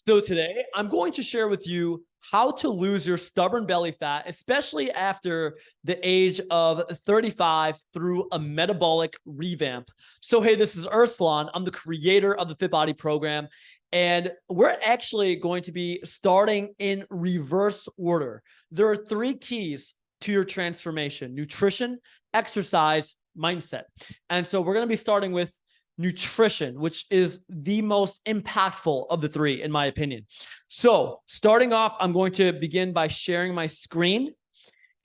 So today I'm going to share with you how to lose your stubborn belly fat, especially after the age of 35 through a metabolic revamp. So, hey, this is Urslan. I'm the creator of the Fit Body program. And we're actually going to be starting in reverse order. There are three keys to your transformation: nutrition, exercise, mindset. And so we're going to be starting with nutrition, which is the most impactful of the three, in my opinion. So starting off, I'm going to begin by sharing my screen.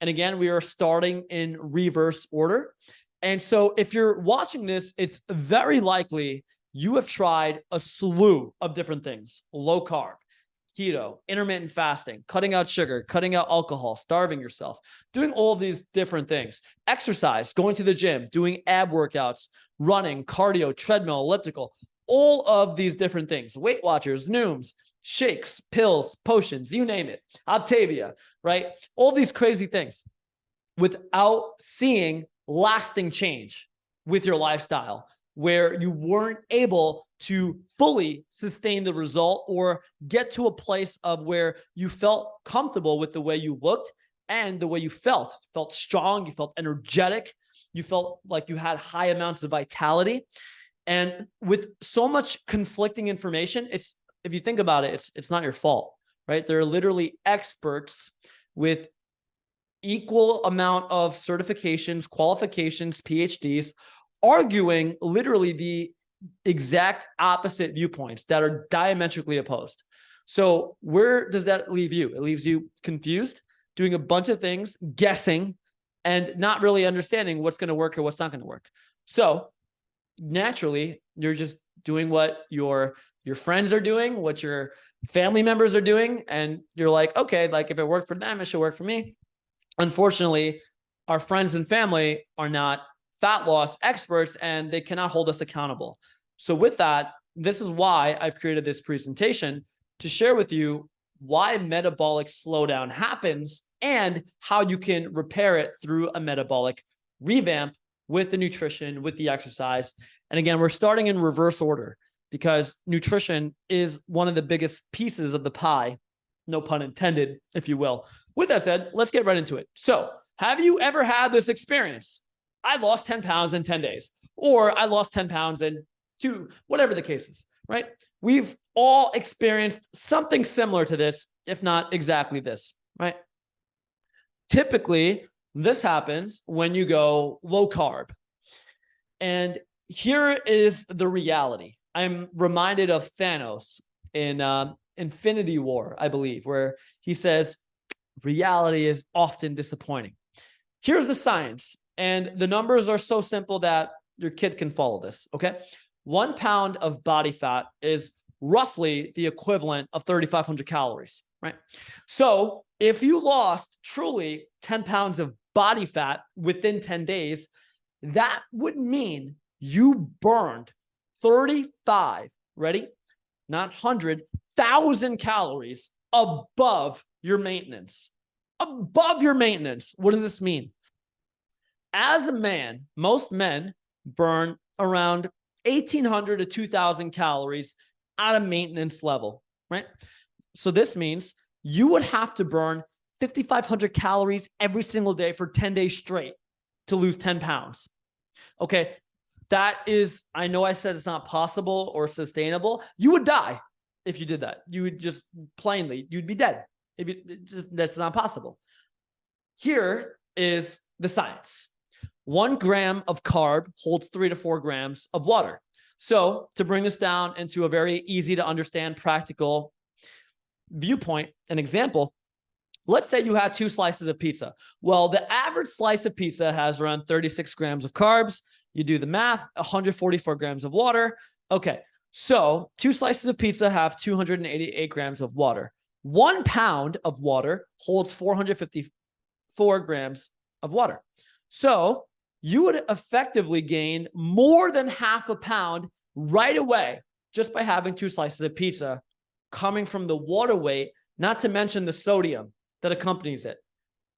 And again, we are starting in reverse order. And so if you're watching this, it's very likely you have tried a slew of different things: low carb, keto, intermittent fasting, cutting out sugar, cutting out alcohol, starving yourself, doing all of these different things, exercise, going to the gym, doing ab workouts, running, cardio, treadmill, elliptical, all of these different things, Weight Watchers, Nooms, shakes, pills, potions, you name it, Optavia, right? All these crazy things without seeing lasting change with your lifestyle, where you weren't able to fully sustain the result or get to a place of where you felt comfortable with the way you looked and the way you felt strong, you felt energetic, you felt like you had high amounts of vitality. And with so much conflicting information, if you think about it, it's not your fault, right? There are literally experts with equal amount of certifications, qualifications, PhDs, arguing literally the exact opposite viewpoints that are diametrically opposed. So where does that leave you? It leaves you confused, doing a bunch of things, guessing, and not really understanding what's going to work or what's not going to work. So naturally, you're just doing what your friends are doing, what your family members are doing, and you're like, okay, like if it worked for them, it should work for me. Unfortunately, our friends and family are not fat loss experts, and they cannot hold us accountable. So with that, this is why I've created this presentation to share with you why metabolic slowdown happens and how you can repair it through a metabolic revamp with the nutrition, with the exercise. And again, we're starting in reverse order because nutrition is one of the biggest pieces of the pie, no pun intended, if you will. With that said, let's get right into it. So have you ever had this experience? I lost 10 pounds in 10 days, or I lost 10 pounds in 2, whatever the case is, right? We've all experienced something similar to this, if not exactly this, right? Typically, this happens when you go low carb. And here is the reality. I'm reminded of Thanos in Infinity War, I believe, where he says, reality is often disappointing. Here's the science. And the numbers are so simple that your kid can follow this, okay? 1 pound of body fat is roughly the equivalent of 3,500 calories, right? So if you lost truly 10 pounds of body fat within 10 days, that would mean you burned 35, ready? Not 100,000 calories above your maintenance. Above your maintenance. What does this mean? As a man, most men burn around 1,800 to 2,000 calories at a maintenance level, right? So this means you would have to burn 5,500 calories every single day for 10 days straight to lose 10 pounds. Okay, that is, I know I said it's not possible or sustainable. You would die if you did that. You would just plainly, you'd be dead. That's not possible. Here is the science. 1 gram of carb holds 3 to 4 grams of water. So to bring this down into a very easy to understand, practical viewpoint, an example, let's say you had 2 slices of pizza. Well, the average slice of pizza has around 36 grams of carbs. You do the math, 144 grams of water. Okay, so 2 slices of pizza have 288 grams of water. 1 pound of water holds 454 grams of water. So you would effectively gain more than half a pound right away just by having 2 slices of pizza coming from the water weight, not to mention the sodium that accompanies it,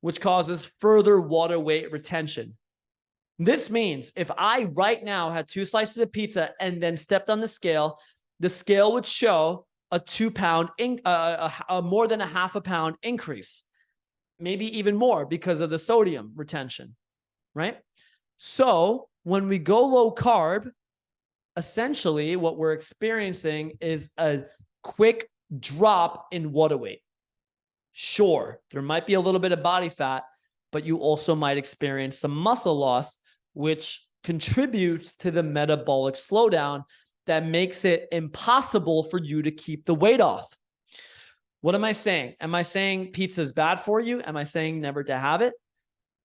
which causes further water weight retention. This means if I right now had 2 slices of pizza and then stepped on the scale would show a 2-pound, more than a half a pound increase, maybe even more because of the sodium retention, right? So when we go low carb, essentially what we're experiencing is a quick drop in water weight. Sure, there might be a little bit of body fat, but you also might experience some muscle loss, which contributes to the metabolic slowdown that makes it impossible for you to keep the weight off. What am I saying? Am I saying pizza is bad for you? Am I saying never to have it?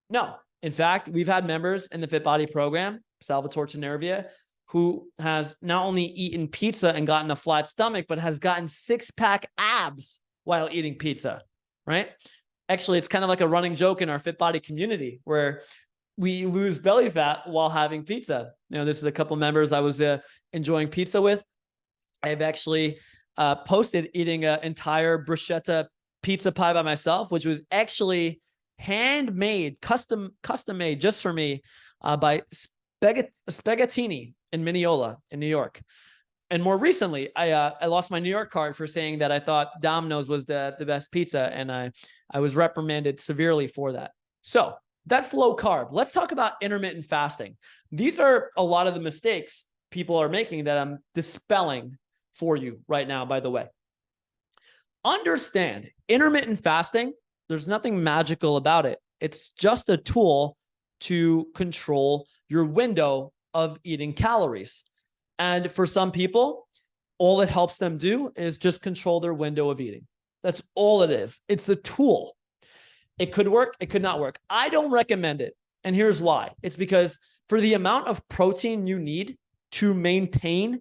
No. In fact, we've had members in the Fit Body program, Salvatore Tenervia, who has not only eaten pizza and gotten a flat stomach, but has gotten 6-pack abs while eating pizza, right? Actually, it's kind of like a running joke in our Fit Body community where we lose belly fat while having pizza. You know, this is a couple members I was enjoying pizza with. I've actually posted eating an entire bruschetta pizza pie by myself, which was actually handmade, custom made just for me by Spaghettini in Mineola in New York. And more recently, I lost my New York card for saying that I thought Domino's was the best pizza, and I was reprimanded severely for that. So that's low carb. Let's talk about intermittent fasting. These are a lot of the mistakes people are making that I'm dispelling for you right now, by the way. Understand, intermittent fasting, there's nothing magical about it. It's just a tool to control your window of eating calories. And for some people, all it helps them do is just control their window of eating. That's all it is. It's a tool. It could work. It could not work. I don't recommend it. And here's why. It's because for the amount of protein you need to maintain,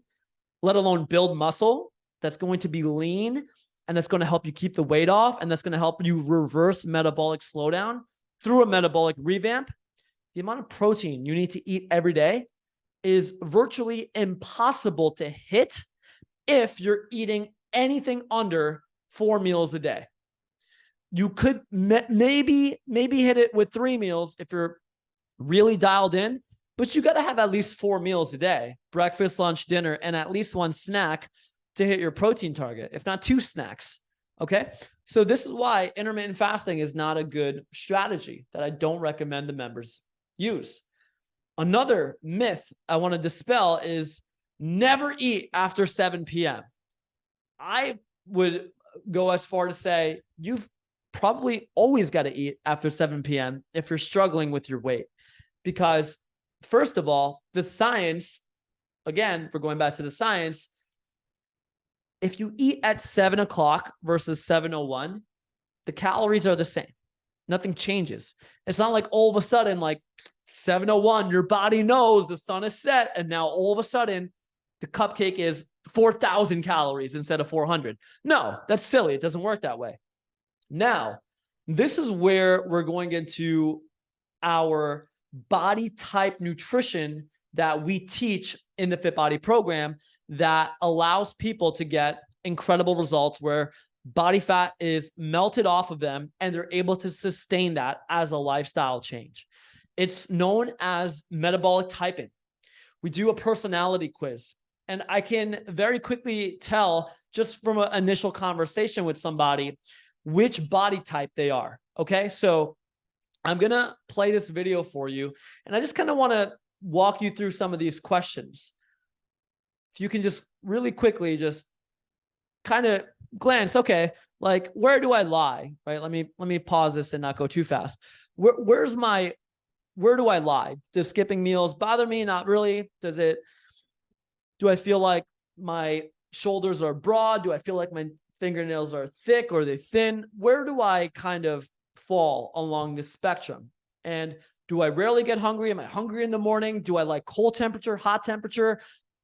let alone build muscle, that's going to be lean and that's going to help you keep the weight off and that's going to help you reverse metabolic slowdown through a metabolic revamp, the amount of protein you need to eat every day is virtually impossible to hit if you're eating anything under 4 meals a day. You could maybe hit it with 3 meals if you're really dialed in, but you got to have at least 4 meals a day, breakfast, lunch, dinner, and at least 1 snack to hit your protein target, if not 2 snacks. Okay. So this is why intermittent fasting is not a good strategy that I don't recommend the members use. Another myth I want to dispel is never eat after 7 p.m. I would go as far to say you've probably always got to eat after 7 p.m. if you're struggling with your weight. Because first of all, the science, again, we're going back to the science, if you eat at 7 o'clock versus 7:01, the calories are the same. Nothing changes. It's not like all of a sudden, like 7:01, your body knows the sun is set, and now all of a sudden, the cupcake is 4,000 calories instead of 400. No, that's silly. It doesn't work that way. Now, this is where we're going into our body type nutrition that we teach in the Fit Body program that allows people to get incredible results where body fat is melted off of them and they're able to sustain that as a lifestyle change. It's known as metabolic typing. We do a personality quiz, and I can very quickly tell just from an initial conversation with somebody which body type they are. Okay, so I'm going to play this video for you, and I just kind of want to walk you through some of these questions. If you can just really quickly just kind of glance, okay, like where do I lie, right? Let me pause this and not go too fast. Where do I lie? Does skipping meals bother me? Not really. Do I feel like my shoulders are broad? Do I feel like my fingernails are thick or are they thin? Where do I kind of fall along this spectrum? And do I rarely get hungry? Am I hungry in the morning? Do I like cold temperature, hot temperature?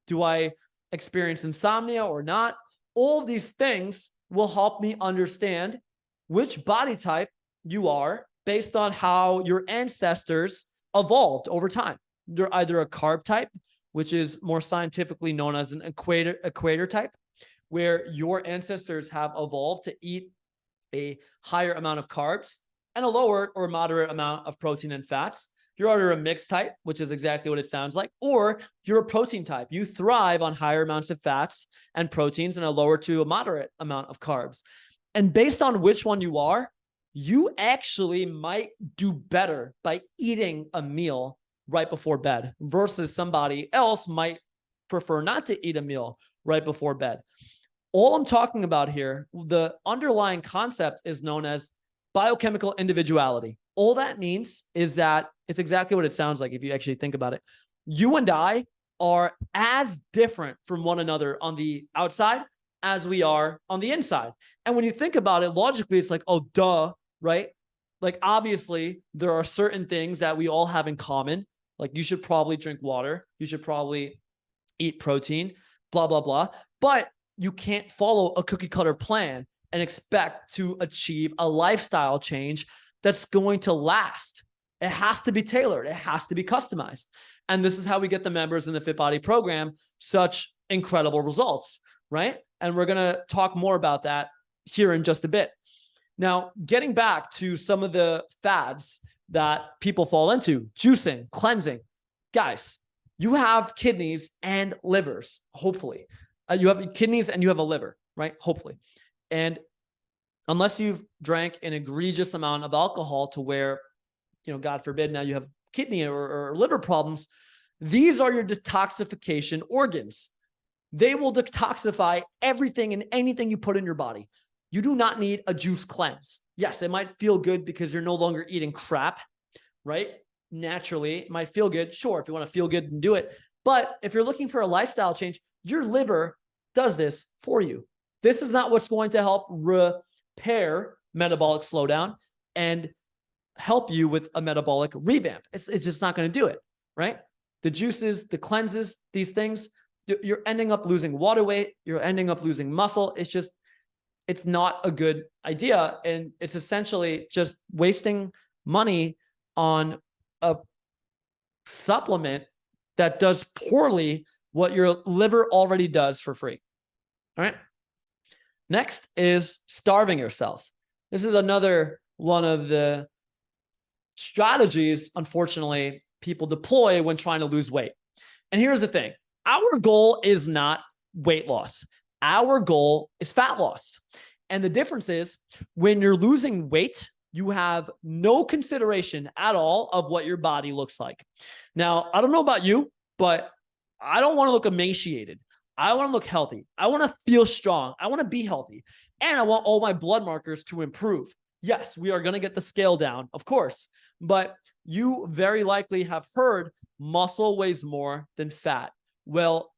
Do I experience insomnia or not? All of these things will help me understand which body type you are based on how your ancestors evolved over time. You're either a carb type, which is more scientifically known as an equator type, where your ancestors have evolved to eat a higher amount of carbs and a lower or moderate amount of protein and fats. You're either a mixed type, which is exactly what it sounds like, or you're a protein type. You thrive on higher amounts of fats and proteins and a lower to a moderate amount of carbs. And based on which one you are, you actually might do better by eating a meal right before bed versus somebody else might prefer not to eat a meal right before bed. All I'm talking about here, the underlying concept is known as biochemical individuality. All that means is that it's exactly what it sounds like if you actually think about it. You and I are as different from one another on the outside as we are on the inside. And when you think about it, logically, it's like, oh, duh, right? Like, obviously, there are certain things that we all have in common. Like, you should probably drink water. You should probably eat protein, blah, blah, blah. But you can't follow a cookie cutter plan and expect to achieve a lifestyle change that's going to last. It has to be tailored. It has to be customized. And this is how we get the members in the Fit Body program such incredible results, right? And we're going to talk more about that here in just a bit. Now, getting back to some of the fads that people fall into, juicing, cleansing. Guys, you have kidneys and livers, hopefully. You have kidneys and you have a liver, right? Hopefully. And unless you've drank an egregious amount of alcohol to where, God forbid, now you have kidney or liver problems, these are your detoxification organs. They will detoxify everything and anything you put in your body. You do not need a juice cleanse. Yes, it might feel good because you're no longer eating crap, right? Naturally, it might feel good. Sure, if you want to feel good and do it. But if you're looking for a lifestyle change, your liver does this for you. This is not what's going to help repair metabolic slowdown and help you with a metabolic revamp. It's just not going to do it, right? The juices, the cleanses, these things, you're ending up losing water weight. You're ending up losing muscle. It's not a good idea. And it's essentially just wasting money on a supplement that does poorly what your liver already does for free. All right. Next is starving yourself. This is another one of the strategies, unfortunately, people deploy when trying to lose weight. And here's the thing. Our goal is not weight loss. Our goal is fat loss. And the difference is when you're losing weight, you have no consideration at all of what your body looks like. Now, I don't know about you, but I don't want to look emaciated. I want to look healthy. I want to feel strong. I want to be healthy. And I want all my blood markers to improve. Yes, we are going to get the scale down, of course. But you very likely have heard muscle weighs more than fat. Well,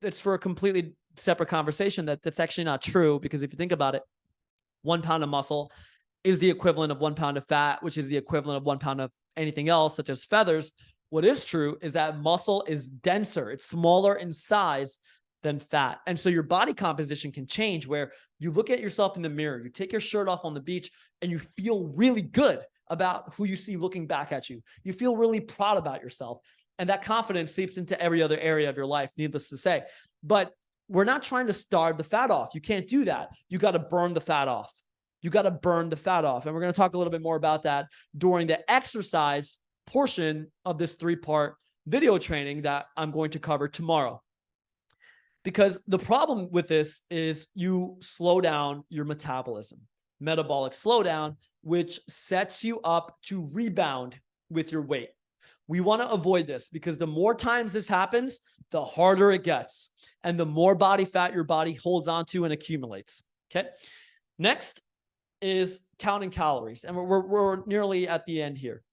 it's for a completely separate conversation that's actually not true, because if you think about it, 1 pound of muscle is the equivalent of 1 pound of fat, which is the equivalent of 1 pound of anything else, such as feathers. What is true is that muscle is denser. It's smaller in size than fat. And so your body composition can change, where you look at yourself in the mirror, you take your shirt off on the beach, and you feel really good about who you see looking back at you. You feel really proud about yourself. And that confidence seeps into every other area of your life, needless to say. But we're not trying to starve the fat off. You can't do that. You got to burn the fat off. You got to burn the fat off. And we're going to talk a little bit more about that during the exercise portion of this 3-part video training that I'm going to cover tomorrow. Because the problem with this is you slow down your metabolism, metabolic slowdown, which sets you up to rebound with your weight. We want to avoid this because the more times this happens, the harder it gets and the more body fat your body holds onto and accumulates. Okay. Next is counting calories. And we're nearly at the end here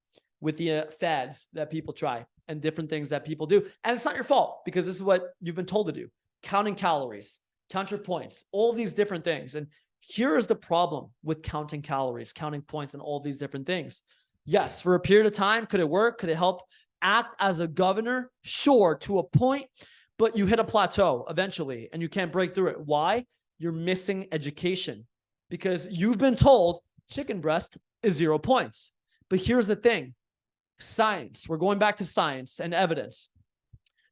with the fads that people try and different things that people do. And it's not your fault, because this is what you've been told to do. Counting calories, count your points, all these different things. And here is the problem with counting calories, counting points, and all these different things. Yes, for a period of time, could it work? Could it help act as a governor? Sure, to a point, but you hit a plateau eventually and you can't break through it. Why? You're missing education, because you've been told chicken breast is 0 points. But here's the thing. Science, we're going back to science and evidence.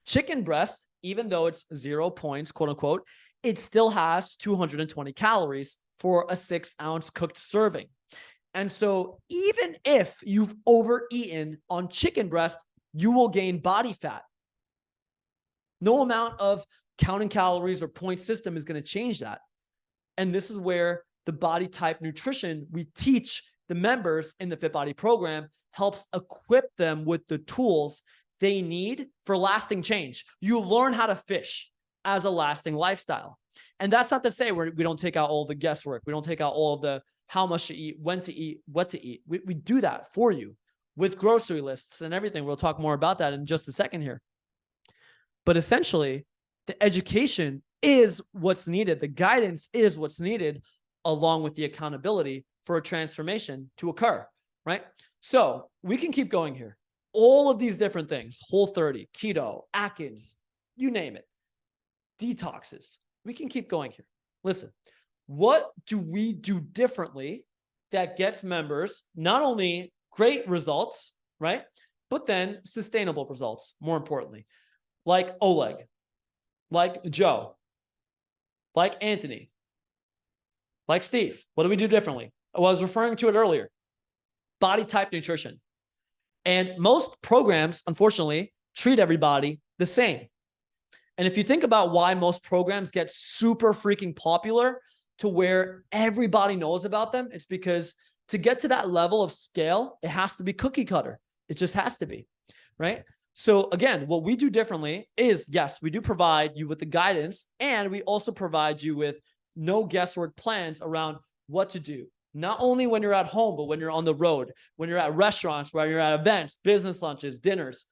Chicken breast, even though it's 0 points, quote unquote, it still has 220 calories for a 6-ounce cooked serving. And so even if you've overeaten on chicken breast, you will gain body fat. No amount of counting calories or point system is going to change that. And this is where the body type nutrition we teach the members in the Fit Body program helps equip them with the tools they need for lasting change. You learn how to fish as a lasting lifestyle. And that's not to say we don't take out all the guesswork. We don't take out all of the how much to eat, when to eat, what to eat. We do that for you with grocery lists and everything. We'll talk more about that in just a second here. But essentially, the education is what's needed. The guidance is what's needed, along with the accountability for a transformation to occur, right? So we can keep going here. All of these different things, Whole30, keto, Atkins, you name it, detoxes. We can keep going here. Listen, what do we do differently that gets members not only great results, right, but then sustainable results, more importantly, like Oleg, like Joe, like Anthony, like Steve? What do we do differently? I was referring to it earlier. Body type nutrition. And most programs, unfortunately, treat everybody the same. And if you think about why most programs get super freaking popular to where everybody knows about them, it's because to get to that level of scale, it has to be cookie cutter. It just has to be, right? So again, what we do differently is, yes, we do provide you with the guidance, and we also provide you with no guesswork plans around what to do. Not only when you're at home, but when you're on the road, when you're at restaurants, when you're at events, business lunches, dinners,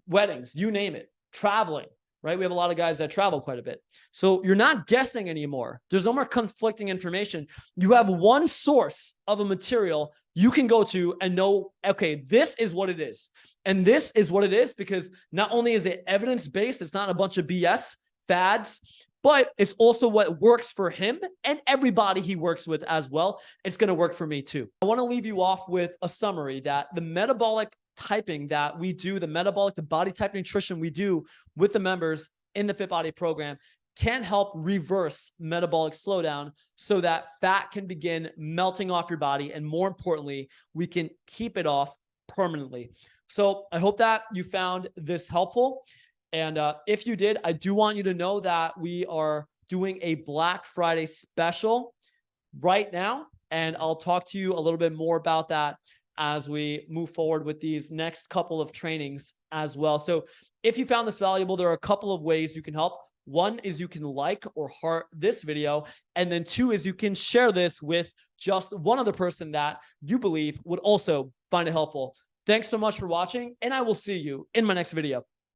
weddings, you name it, traveling, right? We have a lot of guys that travel quite a bit. So you're not guessing anymore. There's no more conflicting information. You have one source of a material you can go to and know, okay, this is what it is. And this is what it is because not only is it evidence-based, it's not a bunch of BS fads, but it's also what works for him and everybody he works with as well. It's going to work for me too. I want to leave you off with a summary that the metabolic typing that we do, the body type nutrition we do with the members in the Fit Body program can help reverse metabolic slowdown so that fat can begin melting off your body. And more importantly, we can keep it off permanently. So I hope that you found this helpful. And if you did, I do want you to know that we are doing a Black Friday special right now. And I'll talk to you a little bit more about that as we move forward with these next couple of trainings as well. So if you found this valuable, there are a couple of ways you can help. One is you can like or heart this video. And then two is you can share this with just one other person that you believe would also find it helpful. Thanks so much for watching, and I will see you in my next video.